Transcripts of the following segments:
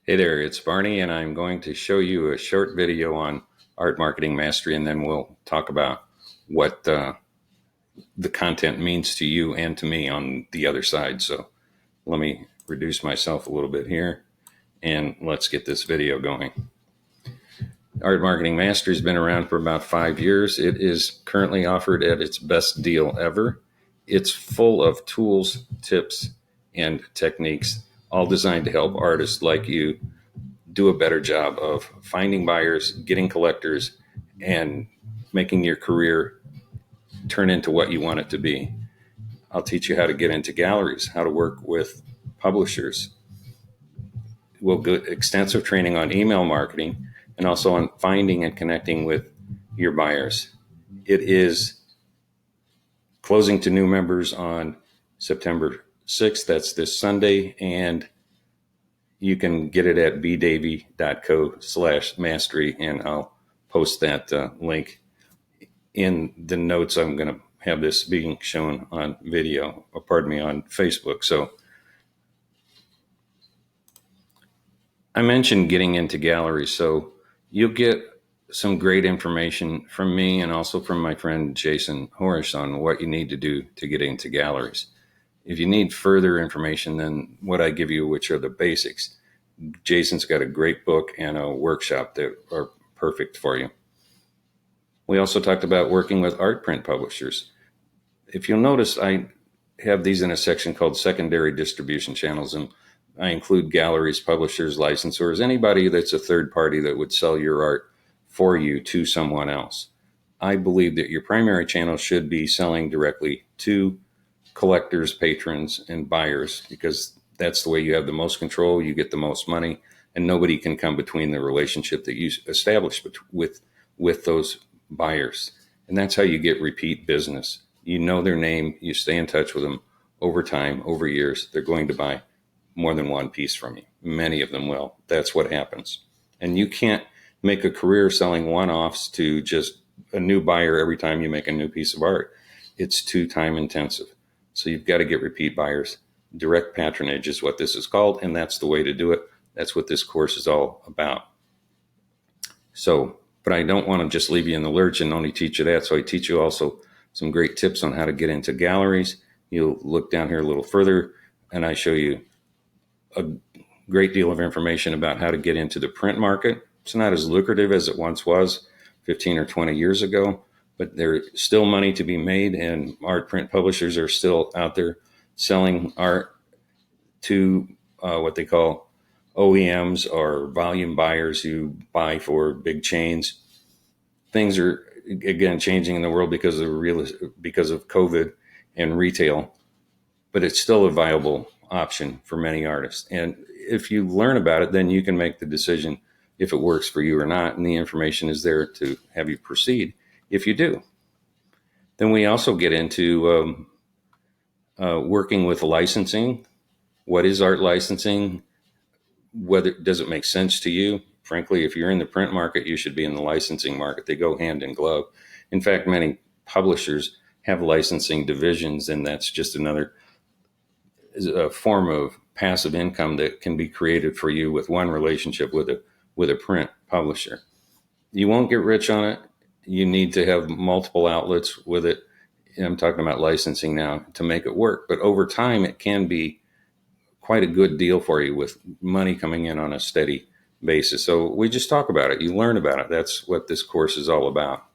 Hey there, it's Barney, and I'm going to show you a short video on art marketing mastery, and then we'll talk about what the content means to you and to me on the other side. So let me reduce myself a little bit here, and let's get this video going. Art Marketing Mastery has been around for about 5 years. It is currently offered at its best deal ever. It's full of tools, tips, and techniques, all designed to help artists like you do a better job of finding buyers, getting collectors, and making your career turn into what you want it to be. I'll teach you how to get into galleries, how to work with publishers. We'll get extensive training on email marketing and also on finding and connecting with your buyers. It is closing to new members on September 6th. That's this Sunday. And you can get it at bdavy.co/mastery, and I'll post that link in the notes. I'm going to have this being shown on video, or pardon me, on Facebook. So I mentioned getting into galleries. So you'll get some great information from me and also from my friend Jason Horish on what you need to do to get into galleries. If you need further information than what I give you, which are the basics, Jason's got a great book and a workshop that are perfect for you. We also talked about working with art print publishers. If you'll notice, I have these in a section called secondary distribution channels, and I include galleries, publishers, licensors, anybody that's a third party that would sell your art for you to someone else. I believe that your primary channel should be selling directly to collectors, patrons, and buyers, because that's the way you have the most control, you get the most money, and nobody can come between the relationship that you establish with those buyers. And that's how you get repeat business. You know their name, you stay in touch with them over time, over years. They're going to buy more than one piece from you. Many of them will. That's what happens. And you can't make a career selling one-offs to just a new buyer every time you make a new piece of art. It's too time intensive. So you've got to get repeat buyers. Direct patronage is what this is called, and that's the way to do it. That's what this course is all about. So, but I don't want to just leave you in the lurch and only teach you that. So I teach you also some great tips on how to get into galleries. You'll look down here a little further, and I show you a great deal of information about how to get into the print market. It's not as lucrative as it once was 15 or 20 years ago, but there's still money to be made, and art print publishers are still out there selling art to what they call OEMs, or volume buyers who buy for big chains. Things are, again, changing in the world because of COVID and retail, but it's still a viable option for many artists. And if you learn about it, then you can make the decision if it works for you or not, and the information is there to have you proceed if you do. Then we also get into working with licensing. What is art licensing? Does it make sense to you? Frankly, if you're in the print market, you should be in the licensing market. They go hand in glove. In fact, many publishers have licensing divisions, and that's just another form of passive income that can be created for you with one relationship with a print publisher. You won't get rich on it. You need to have multiple outlets with it. I'm talking about licensing now to make it work. But over time, it can be quite a good deal for you with money coming in on a steady basis. So we just talk about it. You learn about it. That's what this course is all about.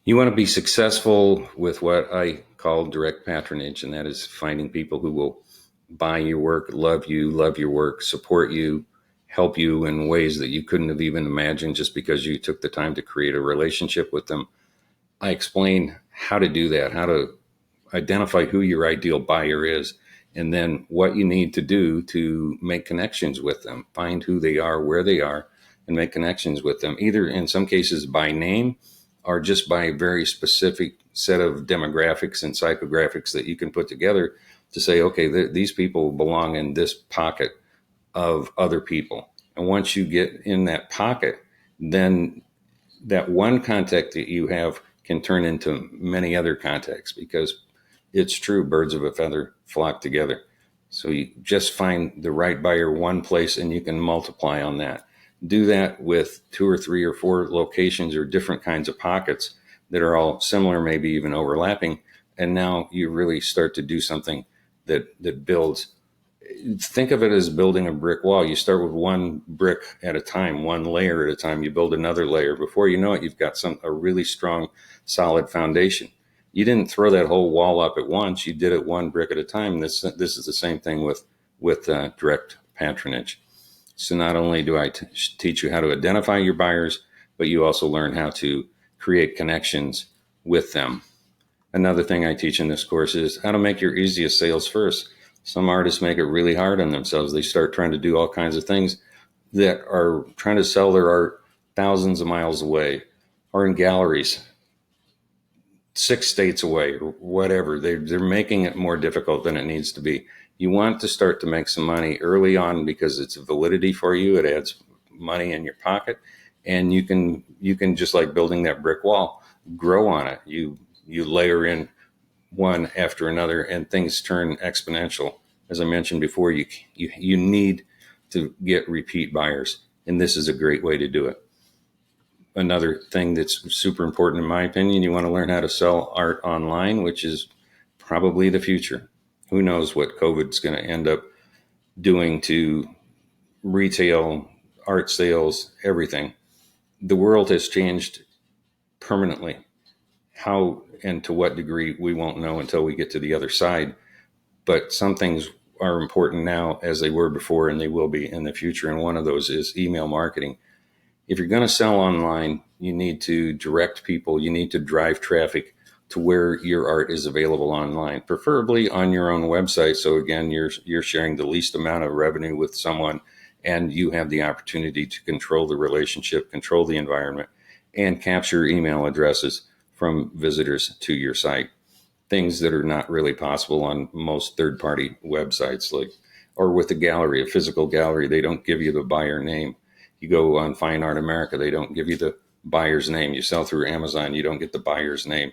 You want to be successful with what I call direct patronage, and that is finding people who will buy your work, love your work, support you, help you in ways that you couldn't have even imagined just because you took the time to create a relationship with them. I explain how to do that, how to identify who your ideal buyer is, and then what you need to do to make connections with them, find who they are, where they are, and make connections with them, either in some cases by name or just by a very specific set of demographics and psychographics that you can put together to say, okay, these people belong in this pocket of other people. And once you get in that pocket, then that one contact that you have can turn into many other contacts, because it's true, birds of a feather flock together. So you just find the right buyer one place and you can multiply on that. Do that with 2 or 3 or 4 locations or different kinds of pockets that are all similar, maybe even overlapping. And now you really start to do something that builds. Think of it as building a brick wall. You start with one brick at a time, one layer at a time. You build another layer. Before you know it, you've got a really strong, solid foundation. You didn't throw that whole wall up at once. You did it one brick at a time. This is the same thing with direct patronage. So not only do I teach you how to identify your buyers, but you also learn how to create connections with them. Another thing I teach in this course is how to make your easiest sales first. Some artists make it really hard on themselves. They start trying to do all kinds of things that are trying to sell their art thousands of miles away or in galleries 6 states away or whatever. They're making it more difficult than it needs to be. You want to start to make some money early on because it's a validity for you. It adds money in your pocket, and you can just like building that brick wall, grow on it. You layer in one after another, and things turn exponential. As I mentioned before, you need to get repeat buyers, and this is a great way to do it. Another thing that's super important, in my opinion, you want to learn how to sell art online, which is probably the future. Who knows what COVID's going to end up doing to retail, art sales, everything. The world has changed permanently. How and to what degree, we won't know until we get to the other side. But some things are important now as they were before, and they will be in the future. And one of those is email marketing. If you're going to sell online, you need to direct people. You need to drive traffic to where your art is available online, preferably on your own website. So again, you're sharing the least amount of revenue with someone, and you have the opportunity to control the relationship, control the environment, and capture email addresses from visitors to your site. Things that are not really possible on most third-party websites, or with a gallery, a physical gallery. They don't give you the buyer name. You go on Fine Art America, they don't give you the buyer's name. You sell through Amazon, you don't get the buyer's name.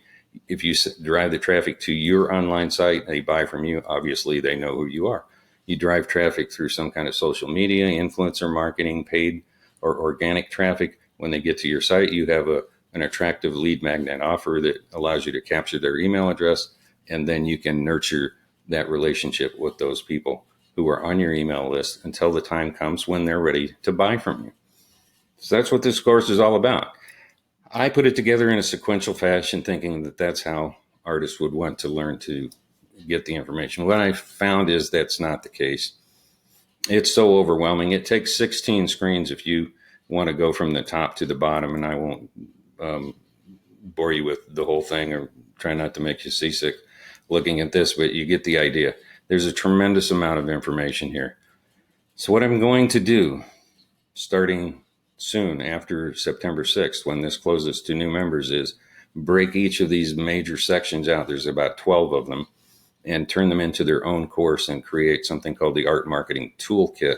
If you drive the traffic to your online site, they buy from you. Obviously, they know who you are. You drive traffic through some kind of social media, influencer marketing, paid or organic traffic. When they get to your site, you have an attractive lead magnet offer that allows you to capture their email address, and then you can nurture that relationship with those people who are on your email list until the time comes when they're ready to buy from you. So that's what this course is all about. I put it together in a sequential fashion, thinking that that's how artists would want to learn to get the information. What I found is that's not the case. It's so overwhelming. It takes 16 screens if you want to go from the top to the bottom, and I won't bore you with the whole thing or try not to make you seasick looking at this, but you get the idea. There's a tremendous amount of information here. So what I'm going to do, starting soon after September 6th, when this closes to new members, is break each of these major sections out. There's about 12 of them, and turn them into their own course and create something called the Art Marketing Toolkit.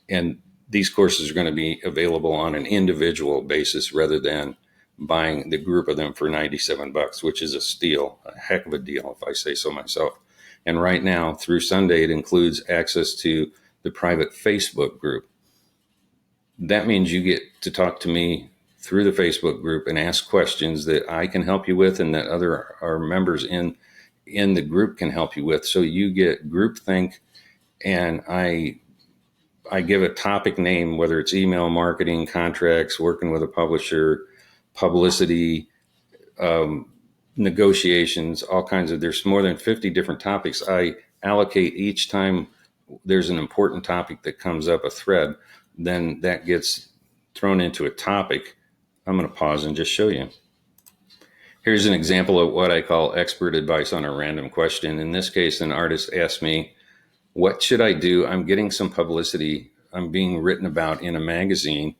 And these courses are going to be available on an individual basis rather than buying the group of them for $97, which is a steal, a heck of a deal, if I say so myself. And right now, through Sunday, it includes access to the private Facebook group. That means you get to talk to me through the Facebook group and ask questions that I can help you with, and that our members in the group can help you with. So you get groupthink, and I give a topic name, whether it's email marketing, contracts, working with a publisher, publicity, negotiations, all kinds of, there's more than 50 different topics. I allocate each time there's an important topic that comes up, a thread, then that gets thrown into a topic. I'm going to pause and just show you. Here's an example of what I call expert advice on a random question. In this case, an artist asked me, what should I do? I'm getting some publicity. I'm being written about in a magazine.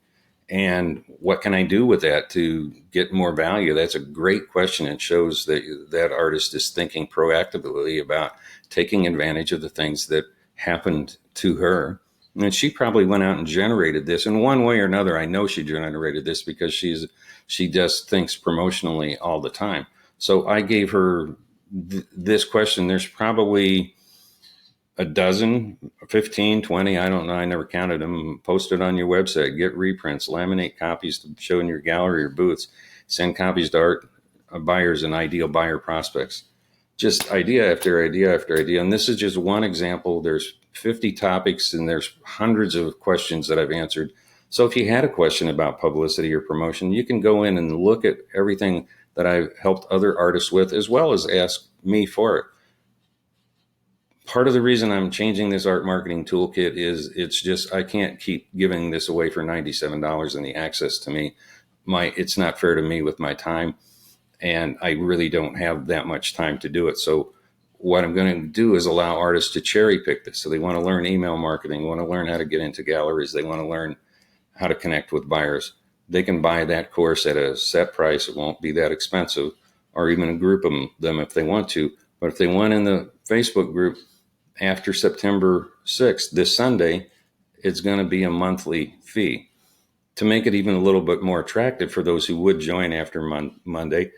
And what can I do with that to get more value? That's a great question. It shows that that artist is thinking proactively about taking advantage of the things that happened to her. And she probably went out and generated this in one way or another. I know she generated this because she just thinks promotionally all the time. So I gave her this question. There's probably a dozen, 15, 20, I don't know, I never counted them. Post it on your website, get reprints, laminate copies to show in your gallery or booths, send copies to art buyers and ideal buyer prospects. Just idea after idea after idea. And this is just one example. There's 50 topics and there's hundreds of questions that I've answered. So if you had a question about publicity or promotion, you can go in and look at everything that I've helped other artists with, as well as ask me for it. Part of the reason I'm changing this art marketing toolkit is it's just, I can't keep giving this away for $97 and the access to me. It's not fair to me with my time, and I really don't have that much time to do it. So what I'm going to do is allow artists to cherry pick this. So they want to learn email marketing, want to learn how to get into galleries, they want to learn how to connect with buyers. They can buy that course at a set price. It won't be that expensive, or even group them if they want to. But if they want in the Facebook group after September 6th, this Sunday, it's going to be a monthly fee. To make it even a little bit more attractive for those who would join after Monday,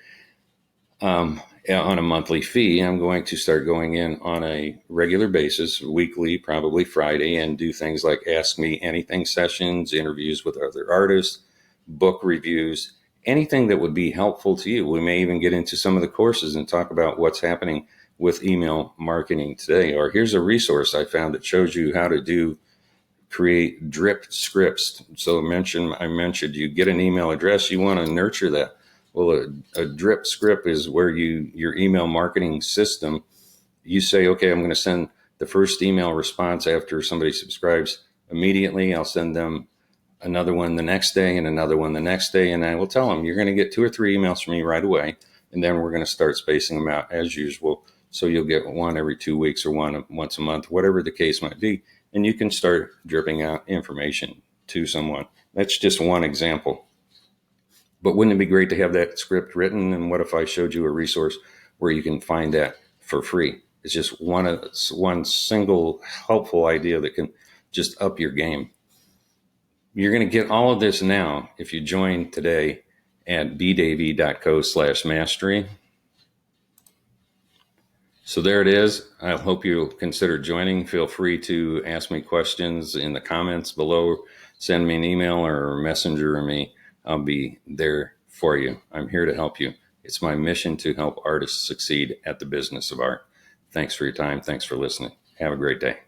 on a monthly fee, I'm going to start going in on a regular basis, weekly, probably Friday, and do things like Ask Me Anything sessions, interviews with other artists, book reviews, anything that would be helpful to you. We may even get into some of the courses and talk about what's happening with email marketing today. Or here's a resource I found that shows you how to create drip scripts. So I mentioned you get an email address, you want to nurture that. Well, a drip script is where your email marketing system, you say, okay, I'm going to send the first email response after somebody subscribes immediately. I'll send them another one the next day and another one the next day. And I will tell them, you're going to get 2 or 3 emails from me right away. And then we're going to start spacing them out as usual. So you'll get one every 2 weeks or one once a month, whatever the case might be. And you can start dripping out information to someone. That's just one example. But wouldn't it be great to have that script written? And what if I showed you a resource where you can find that for free? It's just one single helpful idea that can just up your game. You're going to get all of this now if you join today at bdavy.co/mastery. So there it is. I hope you'll consider joining. Feel free to ask me questions in the comments below. Send me an email or messenger me. I'll be there for you. I'm here to help you. It's my mission to help artists succeed at the business of art. Thanks for your time. Thanks for listening. Have a great day.